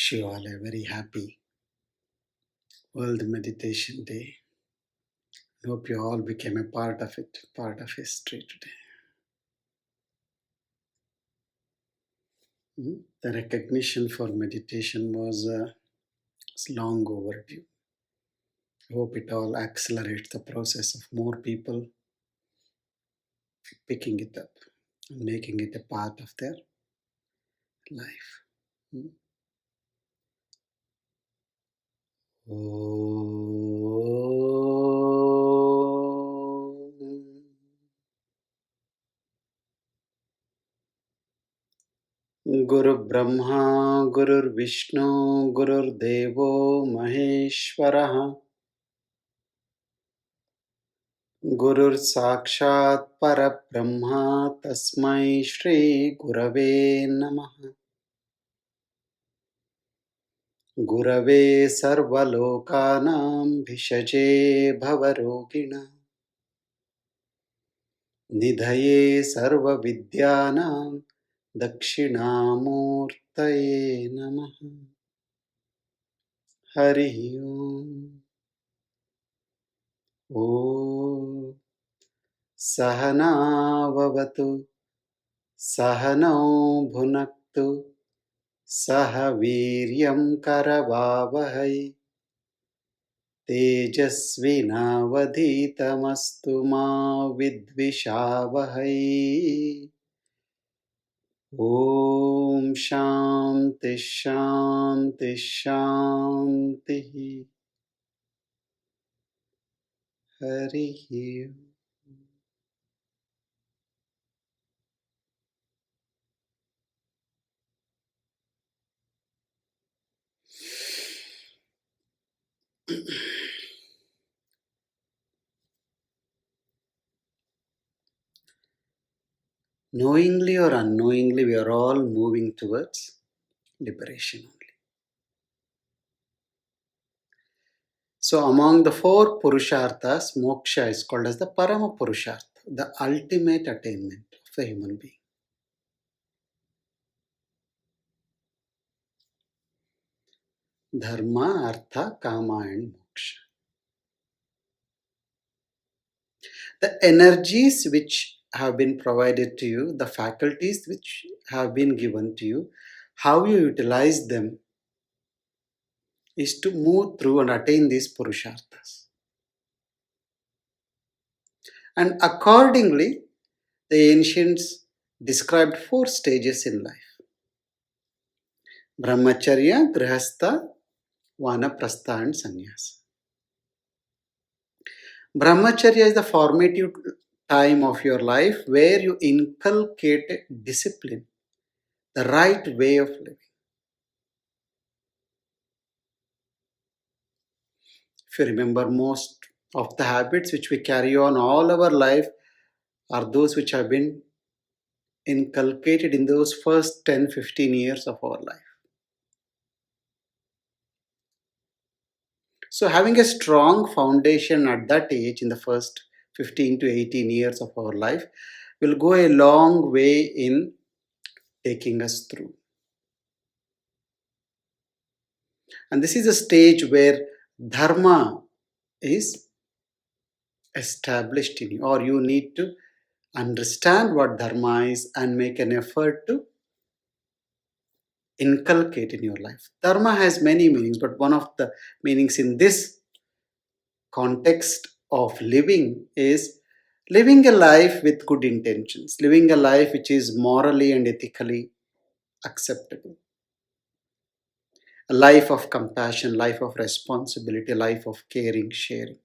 Wish you all a very happy World Meditation Day. I hope you all became a part of it, part of history today. The recognition for meditation was long overdue. I hope it all accelerates the process of more people picking it up and making it a part of their life. Guru Brahma, Guru Vishnu, Guru Devo Maheshwaraha. Gurur Sakshat Parabrahma Tasmai Shri Gurave Namaha. Gurave Sarvalokanam Bhishaje Bhavarogina Nidhaye Sarva Vidyanam Dakshinamurtaye Namaha. Hari Om. Om Sahana Vavatu Sahanau Bhunaktu Saha Viryam Karavavahai Tejasvinavadhitamastu ma vidvishavahai. Om Shanti Shanti Shanti. Hari Om. Knowingly or unknowingly, we are all moving towards liberation only. So among the four Purusharthas, moksha is called as the Parama Purushartha, the ultimate attainment of the human being. Dharma, Artha, Kama and Moksha. The energies which have been provided to you, the faculties which have been given to you, how you utilize them is to move through and attain these Purusharthas. And accordingly, the ancients described four stages in life: Brahmacharya, Grihastha, Vanaprastha and Sannyasa. Brahmacharya is the formative time of your life where you inculcate discipline, the right way of living. If you remember, most of the habits which we carry on all our life are those which have been inculcated in those first 10-15 years of our life. So having a strong foundation at that age in the first 15 to 18 years of our life will go a long way in taking us through. And this is a stage where dharma is established in you, or you need to understand what dharma is and make an effort to inculcate in your life. Dharma has many meanings, but one of the meanings in this context of living is living a life with good intentions, living a life which is morally and ethically acceptable, a life of compassion, life of responsibility, life of caring, sharing.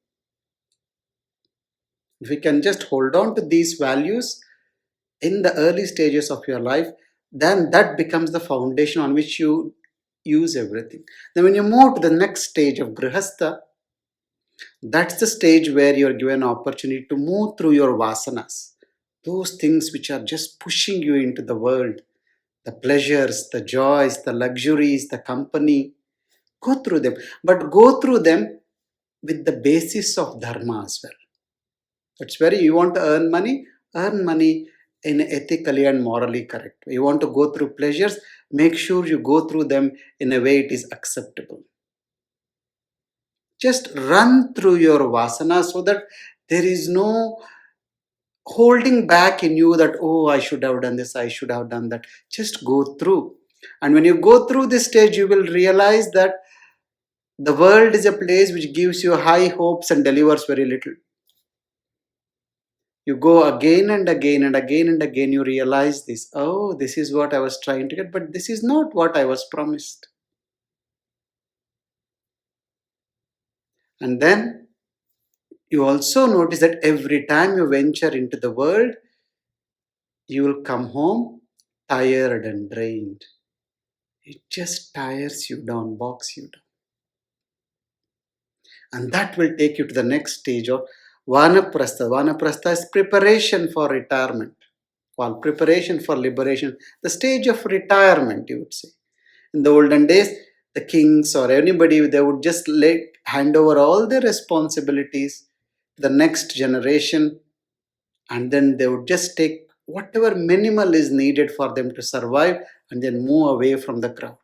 If we can just hold on to these values in the early stages of your life, then that becomes the foundation on which you use everything. Then when you move to the next stage of Grihastha, that's the stage where you're given an opportunity to move through your vasanas, those things which are just pushing you into the world, the pleasures, the joys, the luxuries, the company. Go through them, but go through them with the basis of dharma as well. That's very, you want to earn money in ethically and morally correct way. You want to go through pleasures, make sure you go through them in a way it is acceptable. Just run through your vasana so that there is no holding back in you that, oh, I should have done this, I should have done that. Just go through. And when you go through this stage, you will realize that the world is a place which gives you high hopes and delivers very little. You go again and again and again and again, you realize this. Oh, this is what I was trying to get, but this is not what I was promised. And then you also notice that every time you venture into the world, you will come home tired and drained. It just tires you down, bogs you down. And that will take you to the next stage of Vanaprastha. Vanaprastha is preparation for retirement, or preparation for liberation. The stage of retirement, you would say. In the olden days, the kings or anybody, they would just hand over all their responsibilities to the next generation, and then they would just take whatever minimal is needed for them to survive and then move away from the crowd.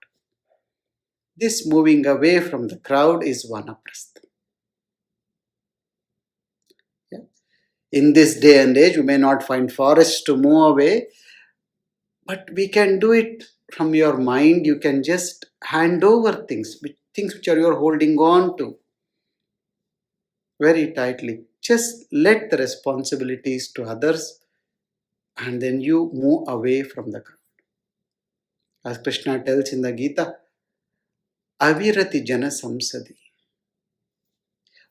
This moving away from the crowd is Vanaprastha. Yeah. In this day and age, we may not find forests to move away, but we can do it from your mind. You can just hand over things which are you're holding on to very tightly. Just let the responsibilities to others and then you move away from the crowd. As Krishna tells in the Gita, Avirati Jana Samsadi.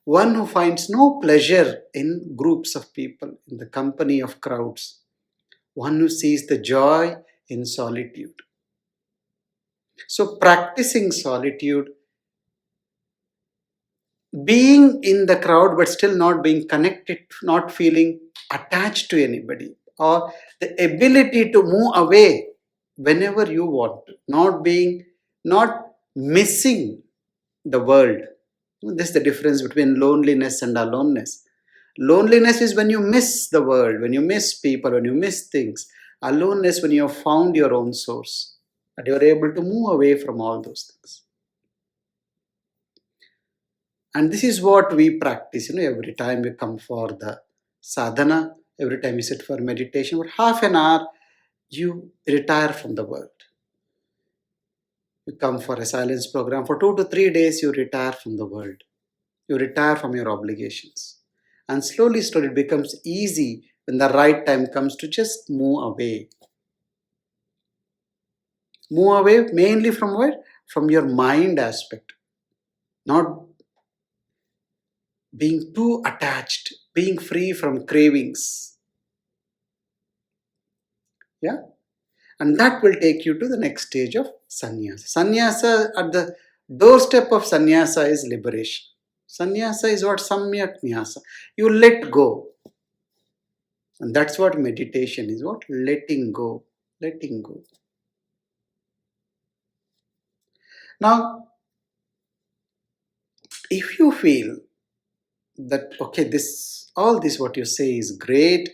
One who finds no pleasure in groups of people, in the company of crowds. One who sees the joy in solitude. So practicing solitude, being in the crowd but still not being connected, not feeling attached to anybody, or the ability to move away whenever you want to, not missing the world. This is the difference between loneliness and aloneness. Loneliness is when you miss the world, when you miss people, when you miss things. Aloneness when you have found your own source, and you are able to move away from all those things. And this is what we practice, every time we come for the sadhana, every time you sit for meditation, for half an hour, you retire from the world. You come for a silence program, for 2 to 3 days, you retire from the world. You retire from your obligations. And slowly, slowly, it becomes easy when the right time comes to just move away. Move away mainly from where? From your mind aspect. Not being too attached, being free from cravings. Yeah? And that will take you to the next stage of sannyasa. Sannyasa, at the doorstep of sannyasa is liberation. Sannyasa is what? Samyak nyasa. You let go. And that's what meditation is. What? Letting go. Letting go. Now, if you feel that, okay, all this what you say is great,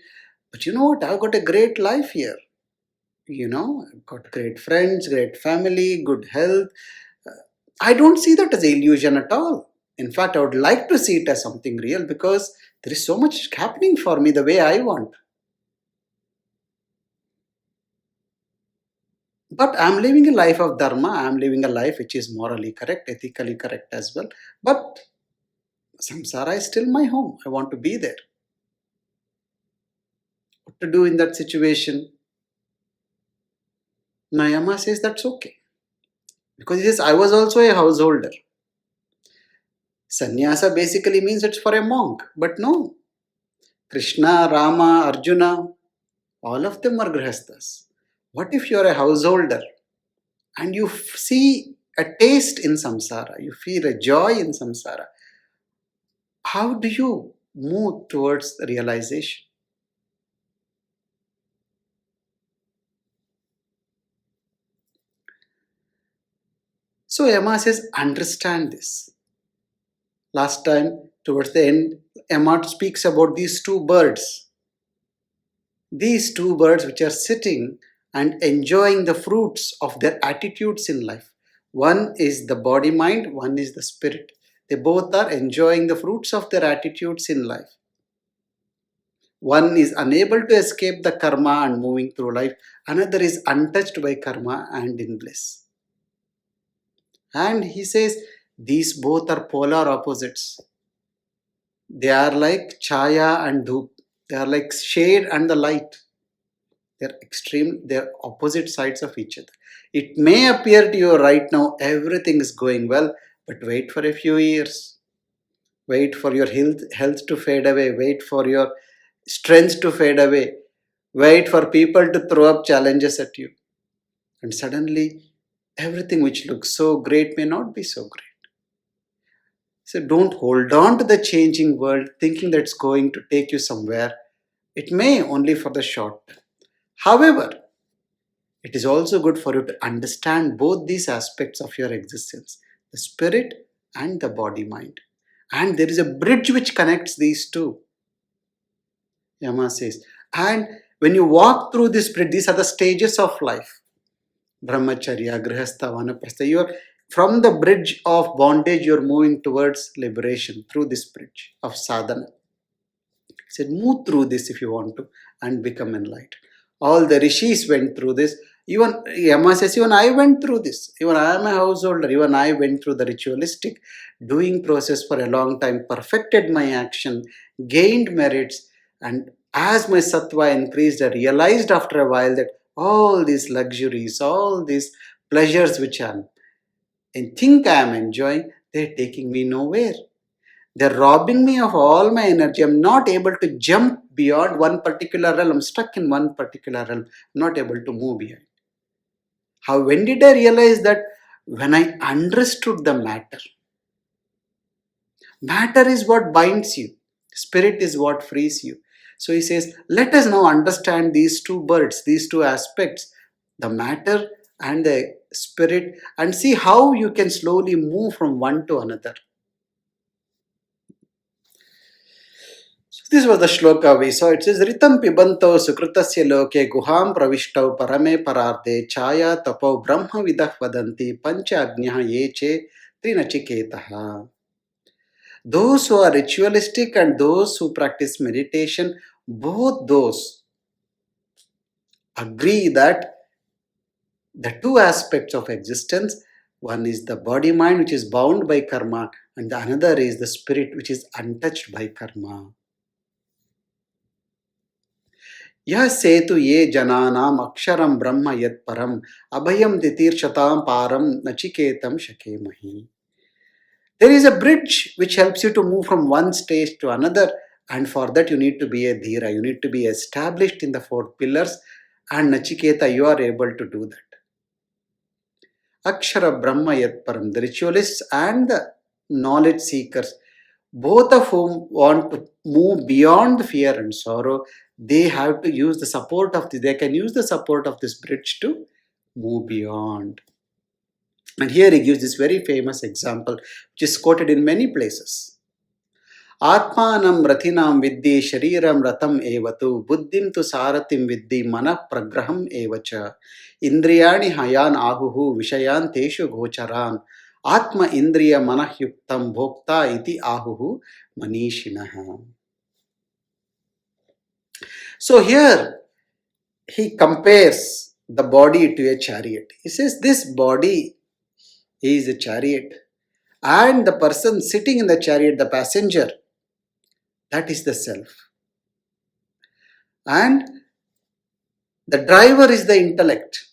but you know what? I've got a great life here. I've got great friends, great family, good health. I don't see that as an illusion at all. In fact, I would like to see it as something real because there is so much happening for me the way I want. But I'm living a life of dharma. I'm living a life which is morally correct, ethically correct as well. But samsara is still my home. I want to be there. What to do in that situation? Nayama says that's okay. Because he says, I was also a householder. Sannyasa basically means it's for a monk. But no. Krishna, Rama, Arjuna, all of them are grihasthas. What if you're a householder and you see a taste in samsara, you feel a joy in samsara? How do you move towards the realization? So Yama says, understand this. Last time, towards the end, Yama speaks about these two birds. These two birds which are sitting and enjoying the fruits of their attitudes in life. One is the body mind, one is the spirit. They both are enjoying the fruits of their attitudes in life. One is unable to escape the karma and moving through life. Another is untouched by karma and in bliss. And he says these both are polar opposites. They are like chaya and dhoop. They are like shade and the light. They're opposite sides of each other. It may appear to you right now everything is going well, but wait for a few years. Wait for your health to fade away. Wait for your strength to fade away. Wait for people to throw up challenges at you. And suddenly, everything which looks so great may not be so great. So don't hold on to the changing world thinking that it's going to take you somewhere. It may only for the short term. However, it is also good for you to understand both these aspects of your existence, the spirit and the body mind. And there is a bridge which connects these two. Yama says. And when you walk through this bridge, these are the stages of life. Brahmacharya, Grihastha, Vanaprastha. From the bridge of bondage, you're moving towards liberation through this bridge of sadhana. He said, move through this if you want to and become enlightened. All the rishis went through this. Even Yama says, even I went through this. Even I am a householder. Even I went through the ritualistic doing process for a long time, perfected my action, gained merits, and as my sattva increased, I realized after a while that all these luxuries, all these pleasures which I think I am enjoying, they're taking me nowhere. They're robbing me of all my energy. I'm not able to jump beyond one particular realm. I'm stuck in one particular realm. I'm not able to move beyond. When did I realize that? When I understood the matter. Matter is what binds you. Spirit is what frees you. So he says, let us now understand these two birds, these two aspects, the matter and the spirit, and see how you can slowly move from one to another. So this was the shloka we saw. It says, Ritam pibanto sukritasya loke guham pravishtav parame pararde chaya tapo brahma vidah vadanti pancha agnya yeche trinachiketaha. Those who are ritualistic and those who practice meditation, both those agree that the two aspects of existence, one is the body mind which is bound by karma, and the another is the spirit which is untouched by karma. यह सेतु ये जनानाम अक्षरम ब्रह्म यत् परम अभयम तितीर्षताम पारम नचिकेतम शकेमहि. There is a bridge which helps you to move from one stage to another, and for that you need to be a dhira, you need to be established in the four pillars, and Nachiketa, you are able to do that. Akshara Brahma Yat Param, the ritualists and the knowledge seekers, both of whom want to move beyond fear and sorrow, they have to use the support of they can use the support of this bridge to move beyond. And here he gives this very famous example, which is quoted in many places. Atmanam ratinam viddhi shariram ratam evatu buddhim tu saratim viddhi mana pragraham evacha indriyani hayan ahuhu vishayan teshu gocharan atma indriya manahyuktam bhokta iti ahuhu manishinaha. So here he compares the body to a chariot. He says this body is a chariot, and the person sitting in the chariot, the passenger, that is the self. And the driver is the intellect,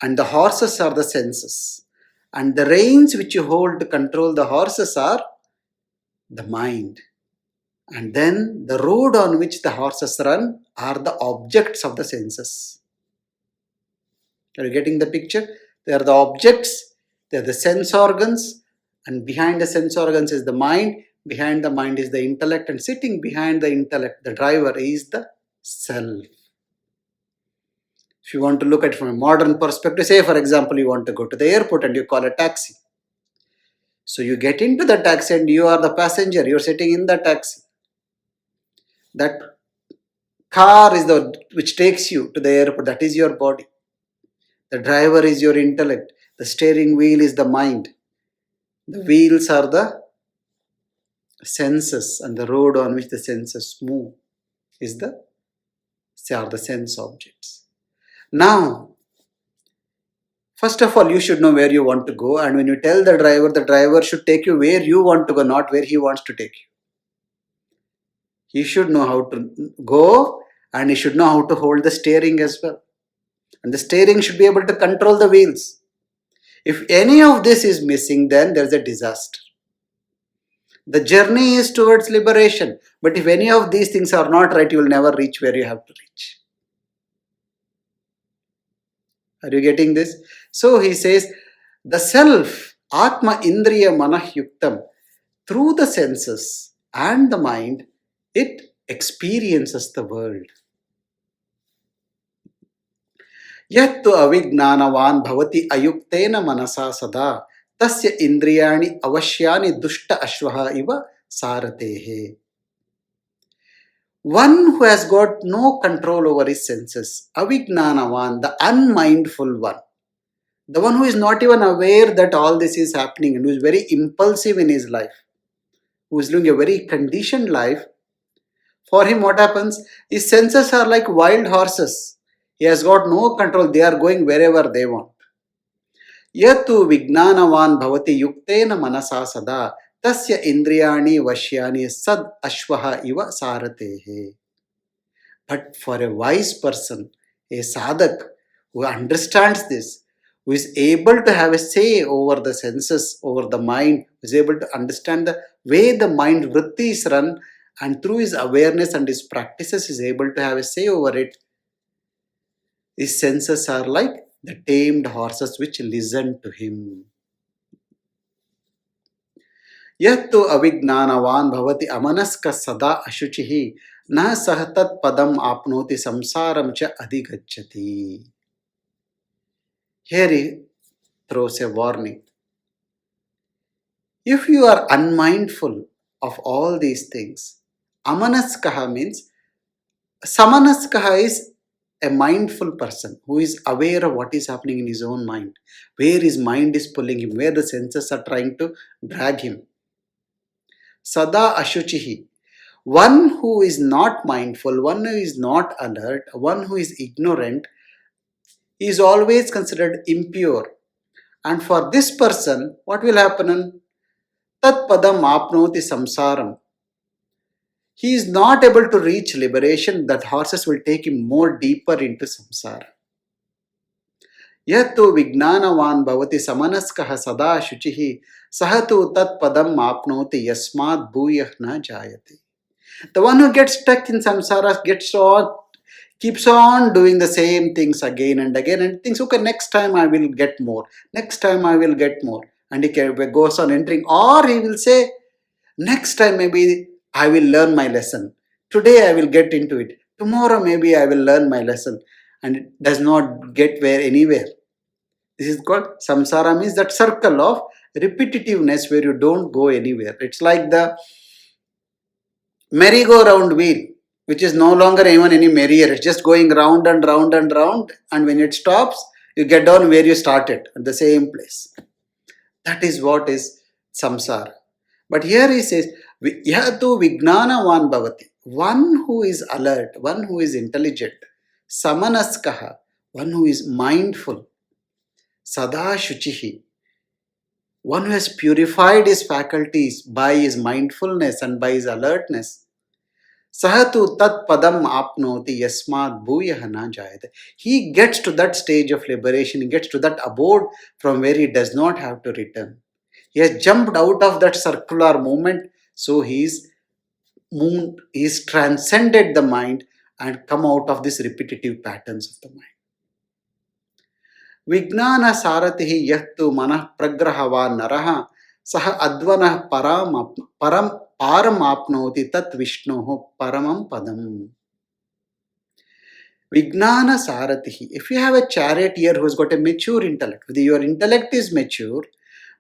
and the horses are the senses. And the reins which you hold to control the horses are the mind. And then the road on which the horses run are the objects of the senses. Are you getting the picture? They are the objects, they are the sense organs, and behind the sense organs is the mind, behind the mind is the intellect, and sitting behind the intellect, the driver, is the self. If you want to look at it from a modern perspective, say for example, you want to go to the airport and you call a taxi. So you get into the taxi and you are the passenger, you're sitting in the taxi. That Car is the which takes you to the airport. That is your body. The driver is your intellect. The steering wheel is the mind. The wheels are the senses, and the road on which the senses move is are the sense objects. Now, first of all, you should know where you want to go, and when you tell the driver should take you where you want to go, not where he wants to take you. He should know how to go, and he should know how to hold the steering as well. And the steering should be able to control the wheels. If any of this is missing, then there's a disaster. The journey is towards liberation, but if any of these things are not right, you will never reach where you have to reach. Are you getting this? So he says, the self, Atma Indriya Manah Yuktam, through the senses and the mind, it experiences the world. Yattu avignanavan bhavati ayuktena manasa sada tasya indriyani avashyani dushta ashvaha iva saratehe. One who has got no control over his senses, avignanavan, the unmindful one, the one who is not even aware that all this is happening and who is very impulsive in his life, who is living a very conditioned life, for him what happens? His senses are like wild horses. He has got no control. They are going wherever they want. Yatu vignanavan bhavati yuktena manasa sada tasya indriyani vashyani sad ashvaha iva saratehe. But for a wise person, a sadhak who understands this, who is able to have a say over the senses, over the mind, who is able to understand the way the mind vrittis run, and through his awareness and his practices is able to have a say over it. His senses are like the tamed horses which listen to him. Yattu avignanavan bhavati amanaska sada ashuchihi na sahatat padam apnoti samsaram cha adhigacchati. Here he throws a warning. If you are unmindful of all these things, amanaskaha means, samanaskaha is a mindful person who is aware of what is happening in his own mind, where his mind is pulling him, where the senses are trying to drag him. Sada ashuchihi, one who is not mindful, one who is not alert, one who is ignorant, is always considered impure. And for this person, what will happen? Tat padam apnoti samsaram. He is not able to reach liberation. That horses will take him more deeper into samsara. Yattu vignanavan bhavati samanaskaha sada shuchihi sahatu tat padam apnoti yasmad bhuyah na jayati. The one who gets stuck in samsara keeps on doing the same things again and again and thinks, okay, next time I will get more. Next time I will get more. And he goes on entering. Or he will say, next time maybe I will learn my lesson. Today I will get into it. Tomorrow maybe I will learn my lesson. And it does not get anywhere. This is called samsara, means that circle of repetitiveness where you don't go anywhere. It's like the merry-go-round wheel, which is no longer even any merrier. It's just going round and round and round. And when it stops, you get down where you started, at the same place. That is what is samsara. But here he says, Yatu vignanavan bhavati. One who is alert, one who is intelligent. Samanaskaha, one who is mindful. Sada shuchihi, one who has purified his faculties by his mindfulness and by his alertness. Sahatu tat padam apnoti yasmad bhuyah na jayate. He gets to that stage of liberation, he gets to that abode from where he does not have to return. He has jumped out of that circular movement, so he's transcended the mind and come out of these repetitive patterns of the mind. Vignana saratihi yattu manah pragrahava naraha saha advanah param apnoti tat vishnoho paramam padam. Vignana saratihi. If you have a charioteer who has got a mature intellect, if your intellect is mature,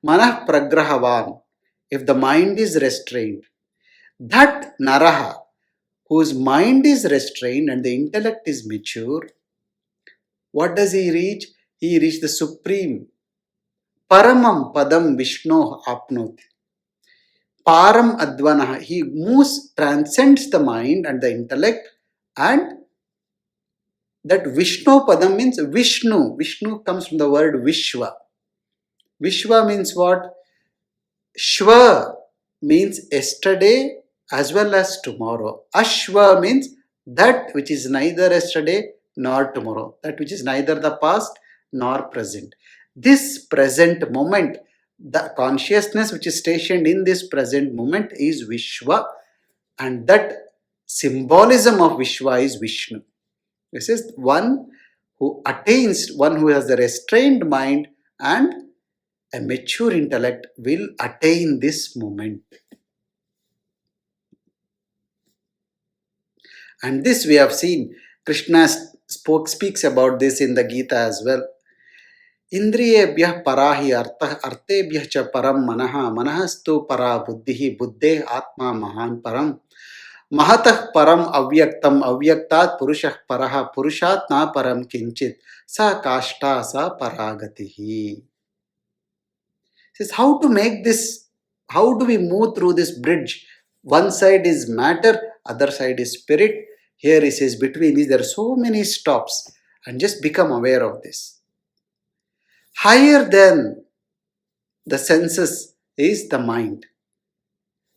manah pragrahavan, if the mind is restrained, that naraha, whose mind is restrained and the intellect is mature, what does he reach? He reaches the supreme. Paramam padam Vishnu apnoti. Param advanaha. He moves, transcends the mind and the intellect, and that Vishnu padam means Vishnu. Vishnu comes from the word Vishwa. Vishwa means what? Shva means yesterday as well as tomorrow. Ashva means that which is neither yesterday nor tomorrow, that which is neither the past nor present. This present moment, the consciousness which is stationed in this present moment is Vishwa, and that symbolism of Vishwa is Vishnu. This is one who attains, one who has the restrained mind and a mature intellect will attain this moment. And this we have seen. Krishna speaks about this in the Gita as well. Indriyebhyah parahi artah artebhyah cha param manaha manahastu para buddhihi buddhe atma mahan param mahatah param avyaktam avyaktat purushah paraha purushat na param kinchit sa kashta sa paragatihi. Says how to make this, how do we move through this bridge? One side is matter, other side is spirit. Here he says between these there are so many stops, and just become aware of this. Higher than the senses is the mind,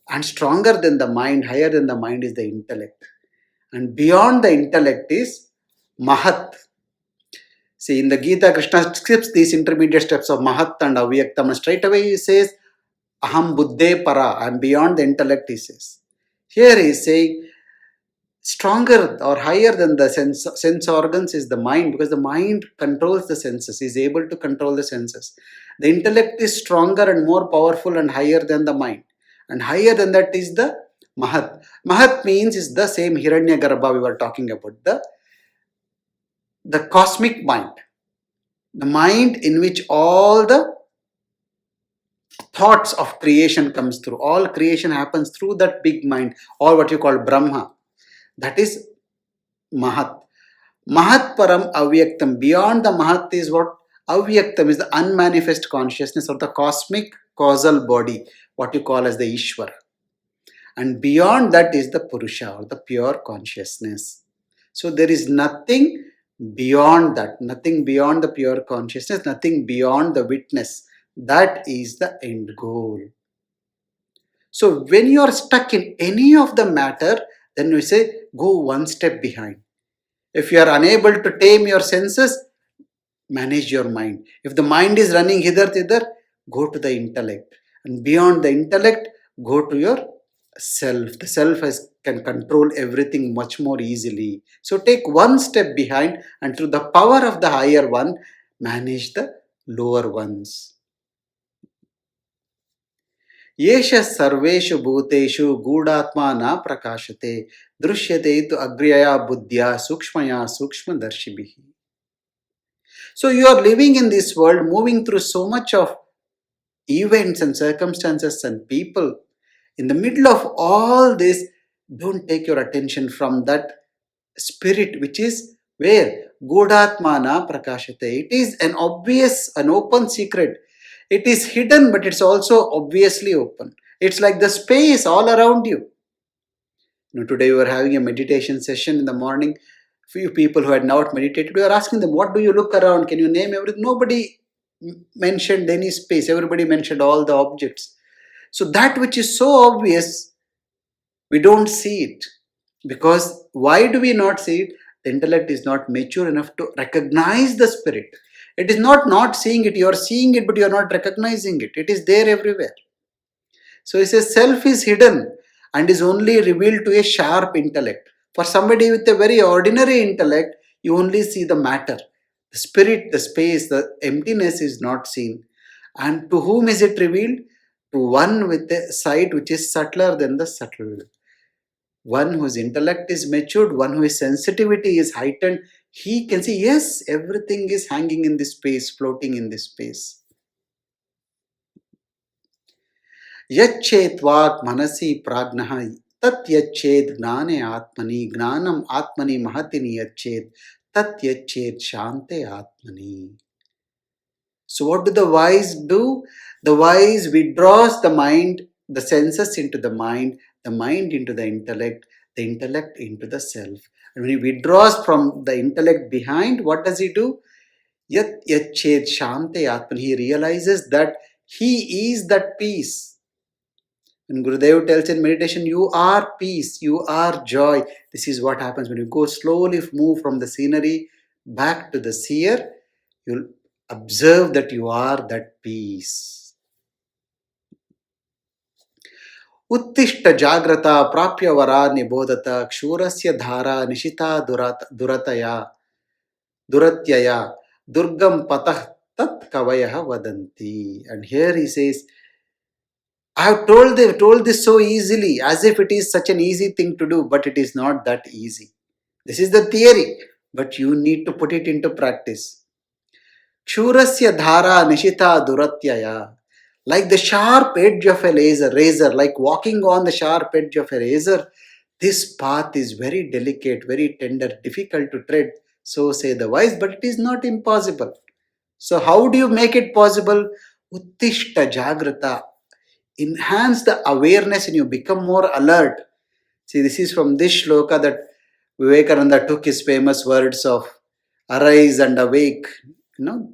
and stronger than the mind, higher than the mind is the intellect, and beyond the intellect is Mahat. See, in the Gita, Krishna skips these intermediate steps of Mahat and Avyaktam, and straight away he says Aham Buddhe Para, I am beyond the intellect, he says. Here he is saying stronger or higher than the sense organs is the mind, because the mind controls the senses, is able to control the senses. The intellect is stronger and more powerful and higher than the mind. And higher than that is the Mahat. Mahat means is the same Hiranyagarbha we were talking about, the cosmic mind. The mind in which all the thoughts of creation comes through. All creation happens through that big mind, or what you call Brahma. That is Mahat. Mahat Param Avyaktam. Beyond the Mahat is what? Avyaktam is the unmanifest consciousness of the cosmic causal body, what you call as the Ishvara. And beyond that is the Purusha, or the pure consciousness. So there is nothing beyond that, nothing beyond the pure consciousness, nothing beyond the witness. That is the end goal. So when you are stuck in any of the matter, then we say go one step behind. If you are unable to tame your senses, manage your mind. If the mind is running hither thither, go to the intellect. And beyond the intellect, go to your self. The self can control everything much more easily. So take one step behind, and through the power of the higher one, manage the lower ones. येष सर्वेषु भूतेषु गूढ़ात्मा न प्रकाशते दृश्यते तु अग्र्यया बुद्ध्या सूक्ष्मया सूक्ष्मदर्शिभिः. So you are living in this world, moving through so much of events and circumstances and people. In the middle of all this, don't take your attention from that spirit which is where? Gudhatmana prakashate. It is an obvious, an open secret. It is hidden, but it's also obviously open. It's like the space all around you. Today we were having a meditation session in the morning. Few people who had not meditated, we were asking them, what do you look around? Can you name everything? Nobody mentioned any space. Everybody mentioned all the objects. So that which is so obvious, we don't see it. Because why do we not see it? The intellect is not mature enough to recognize the spirit. It is not seeing it. You are seeing it, but you are not recognizing it. It is there everywhere. So he says self is hidden and is only revealed to a sharp intellect. For somebody with a very ordinary intellect, you only see the matter. The spirit, the space, the emptiness is not seen. And to whom is it revealed? To one with a sight which is subtler than the subtle. One whose intellect is matured, one whose sensitivity is heightened, he can see, yes, everything is hanging in this space, floating in this space. Yacchetvak manasi pragnaha tat yached gnane atmani, gnanam atmani mahati niyached, tat yached shante atmani. So what do the wise do? The wise withdraws the mind, the senses into the mind into the intellect into the self. And when he withdraws from the intellect behind, what does he do? Yat yached shante atman. He realizes that he is that peace. When Gurudev tells in meditation, you are peace, you are joy. This is what happens when you go slowly, move from the scenery back to the seer. You'll observe that you are that peace. उत्तिष्ठ जाग्रता प्राप्य वरा निबोधत क्षूरस्य धारा Nishita दुरतया दुरत्यया durgam patah tat kavayah vadanti. And here he says, I have told this so easily, as if it is such an easy thing to do, but it is not that easy. This is the theory, but you need to put it into practice. Kshurasya dhara nishita duratyaya. Like the sharp edge of a razor, like walking on the sharp edge of a razor, this path is very delicate, very tender, difficult to tread. So say the wise, but it is not impossible. So how do you make it possible? Uttishta jagrata. Enhance the awareness and you become more alert. See, this is from this shloka that Vivekananda took his famous words of arise and awake.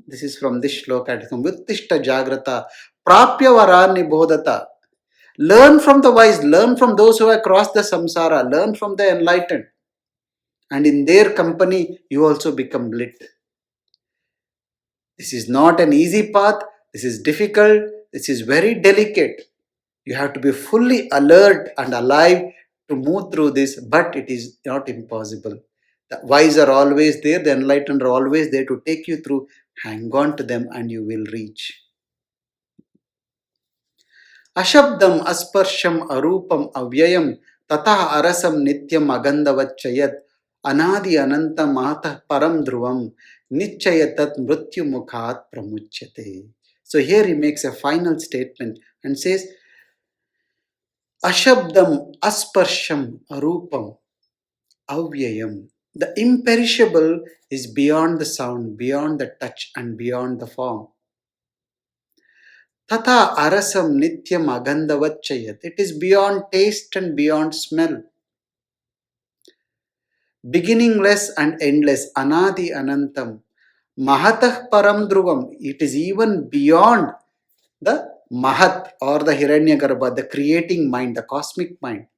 This is from this shloka. Vittishta jagrata prapya varani bodhata. Learn from the wise, learn from those who have crossed the samsara, learn from the enlightened. And in their company, you also become lit. This is not an easy path. This is difficult. This is very delicate. You have to be fully alert and alive to move through this, but it is not impossible. The wise are always there, the enlightened are always there to take you through. Hang on to them and you will reach. Ashabdam asparsham arupam avyayam tata arasam nityam agandavachayat anadi ananta matah param dhruvam nichayatat mrityu mukhat pramuchyate. So here he makes a final statement and says, Ashabdam asparsham arupam avyayam. The imperishable is beyond the sound, beyond the touch, and beyond the form. Tata arasam nityam agandavachayat. It is beyond taste and beyond smell. Beginningless and endless. Anadi anantam. Mahatah param dhruvam. It is even beyond the Mahat or the Hiranyagarbha, the creating mind, the cosmic mind.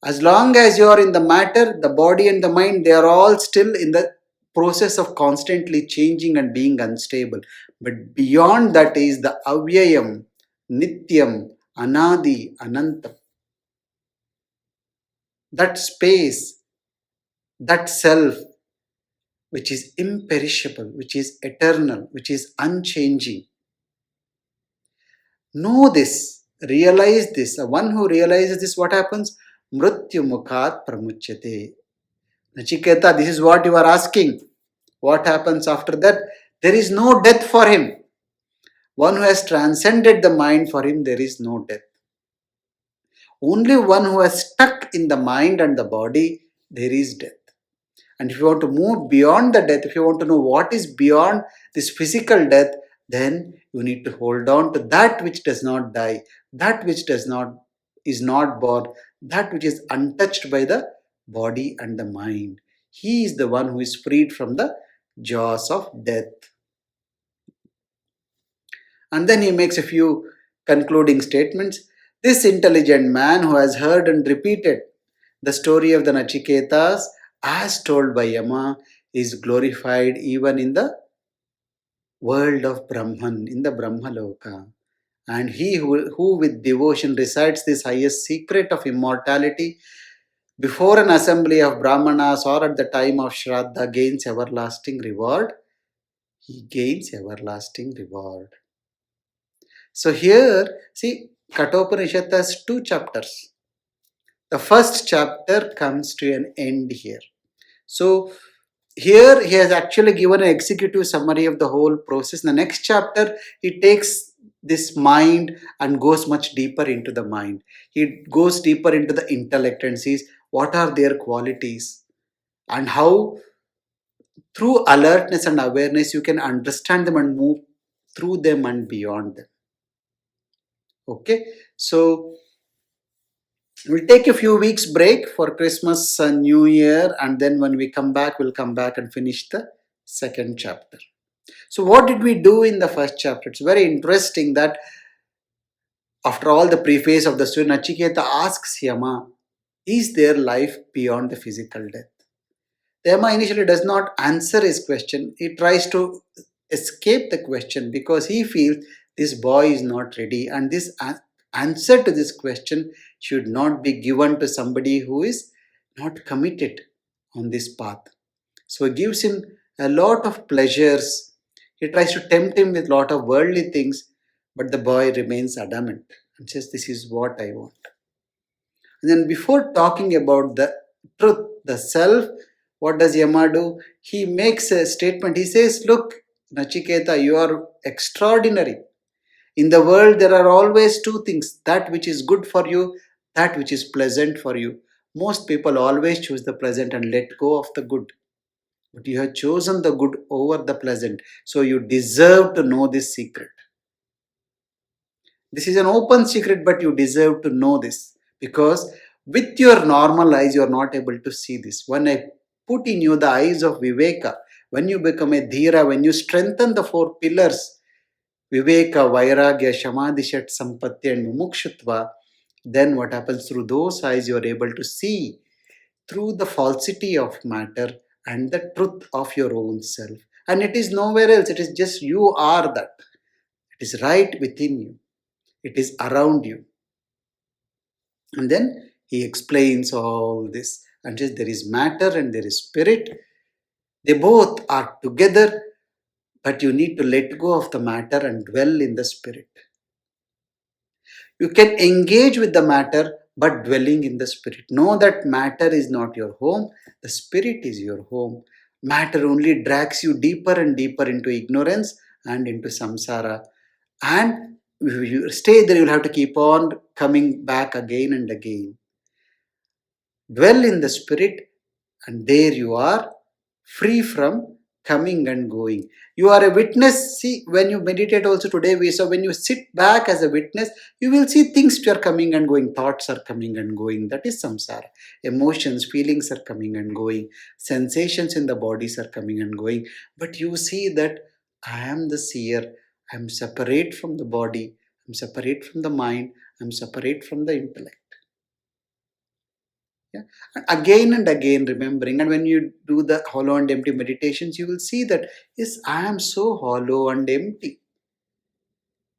As long as you are in the matter, the body and the mind, they are all still in the process of constantly changing and being unstable. But beyond that is the avyayam, nityam, anadi, anantam. That space, that self, which is imperishable, which is eternal, which is unchanging. Know this, realize this. One who realizes this, what happens? Mrityu mukhat pramuchyate. Nachiketa, this is what you are asking. What happens after that? There is no death for him. One who has transcended the mind, for him there is no death. Only one who has stuck in the mind and the body, there is death. And if you want to move beyond the death, if you want to know what is beyond this physical death, then you need to hold on to that which does not die, that which is not born, that which is untouched by the body and the mind. He is the one who is freed from the jaws of death. And then he makes a few concluding statements. This intelligent man who has heard and repeated the story of the Nachiketas as told by Yama is glorified even in the world of Brahman, in the Brahmaloka. And he who with devotion recites this highest secret of immortality before an assembly of Brahmanas or at the time of Shraddha gains everlasting reward. He gains everlasting reward. So here, see, Katopanishad has 2 chapters. The first chapter comes to an end here. So here he has actually given an executive summary of the whole process. In the next chapter, he takes this mind and goes much deeper into the mind. He goes deeper into the intellect and sees what are their qualities and how through alertness and awareness you can understand them and move through them and beyond them. Okay, so we'll take a few weeks break for Christmas and New Year, and then when we come back, we'll come back and finish the second chapter. So, what did we do in the first chapter? It's very interesting that after all the preface of the story, Nachiketa asks Yama, is there life beyond the physical death? Yama initially does not answer his question. He tries to escape the question because he feels this boy is not ready, and this answer to this question should not be given to somebody who is not committed on this path. So he gives him a lot of pleasures. He tries to tempt him with a lot of worldly things, but the boy remains adamant and says, this is what I want. And then before talking about the truth, the self, what does Yama do? He makes a statement. He says, look, Nachiketa, you are extraordinary. In the world, there are always two things, that which is good for you, that which is pleasant for you. Most people always choose the pleasant and let go of the good. But you have chosen the good over the pleasant. So you deserve to know this secret. This is an open secret, but you deserve to know this. Because with your normal eyes, you are not able to see this. When I put in you the eyes of Viveka, when you become a Dhira, when you strengthen the four pillars, Viveka, Vairagya, Shamadhishat, Sampatti, and Mumukshutva, then what happens through those eyes, you are able to see through the falsity of matter and the truth of your own self. And it is nowhere else, it is just you are that. It is right within you, it is around you. And then he explains all this and says there is matter and there is spirit. They both are together, but you need to let go of the matter and dwell in the spirit. You can engage with the matter, but dwelling in the spirit. Know that matter is not your home, the spirit is your home. Matter only drags you deeper and deeper into ignorance and into samsara. And if you stay there, you'll have to keep on coming back again and again. Dwell in the spirit, and there you are, free from coming and going. You are a witness. See, when you meditate also today, we saw when you sit back as a witness, you will see things which are coming and going. Thoughts are coming and going. That is samsara. Emotions, feelings are coming and going. Sensations in the bodies are coming and going. But you see that I am the seer. I am separate from the body. I am separate from the mind. I am separate from the intellect. Yeah. And again and again remembering, and when you do the hollow and empty meditations, you will see that yes, I am so hollow and empty.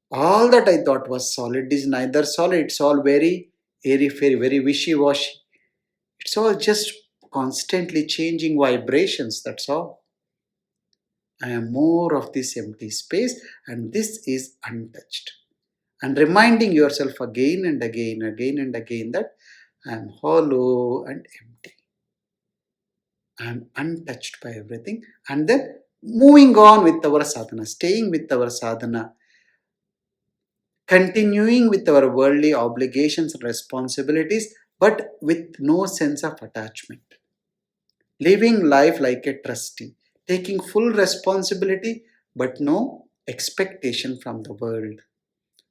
All that I thought was solid is neither solid, it's all very airy fairy, very wishy-washy. It's all just constantly changing vibrations, that's all. I am more of this empty space, and this is untouched. And reminding yourself again and again that I am hollow and empty. I am untouched by everything. And then moving on with our sadhana, staying with our sadhana, continuing with our worldly obligations and responsibilities, but with no sense of attachment. Living life like a trustee, taking full responsibility, but no expectation from the world.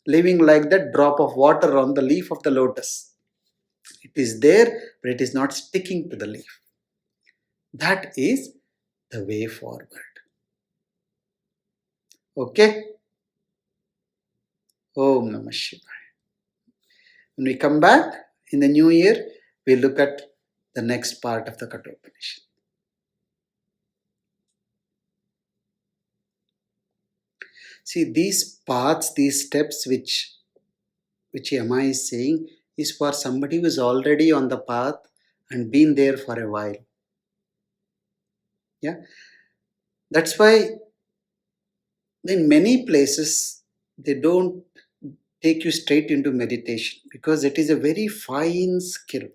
Living like that drop of water on the leaf of the lotus. It is there, but it is not sticking to the leaf. That is the way forward. Okay? Om Namah Shivaya. When we come back in the new year, we look at the next part of the Katopanishad. See, these paths, these steps which Yama is saying is for somebody who is already on the path and been there for a while. Yeah. That's why in many places they don't take you straight into meditation because it is a very fine skill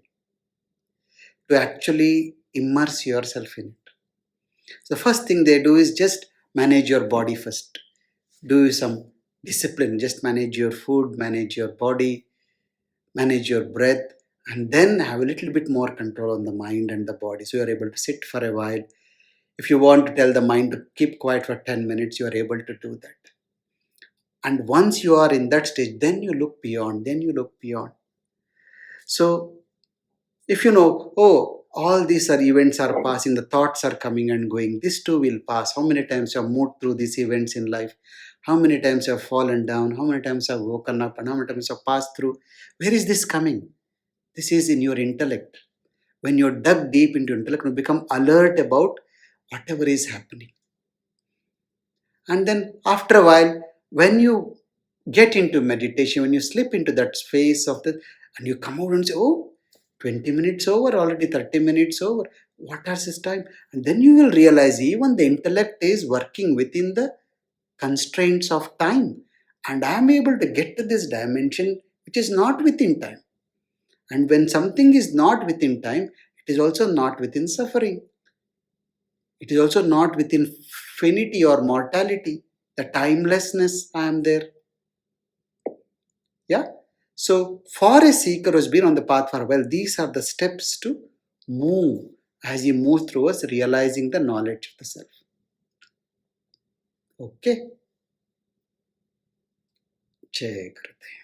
to actually immerse yourself in it. So the first thing they do is just manage your body first. Do some Discipline, just manage your food, manage your body, manage your breath, and then have a little bit more control on the mind and the body. So you're able to sit for a while. If you want to tell the mind to keep quiet for 10 minutes, you are able to do that. And once you are in that stage, then you look beyond, then you look beyond. So if you know, oh, all these are events are passing, the thoughts are coming and going, this too will pass. How many times you have moved through these events in life? How many times you have fallen down? How many times you have woken up? And how many times you have passed through? Where is this coming? This is in your intellect. When you're dug deep into intellect, you become alert about whatever is happening. And then after a while, when you get into meditation, when you slip into that space of the, and you come out and say, oh, 20 minutes over, already 30 minutes over. What is this time? And then you will realize even the intellect is working within the constraints of time. And I am able to get to this dimension which is not within time. And when something is not within time, it is also not within suffering. It is also not within finity or mortality. The timelessness, I am there. Yeah. So for a seeker who's been on the path for a while, these are the steps to move as you move through us, realizing the knowledge of the self. Okay. Jai Gurudev.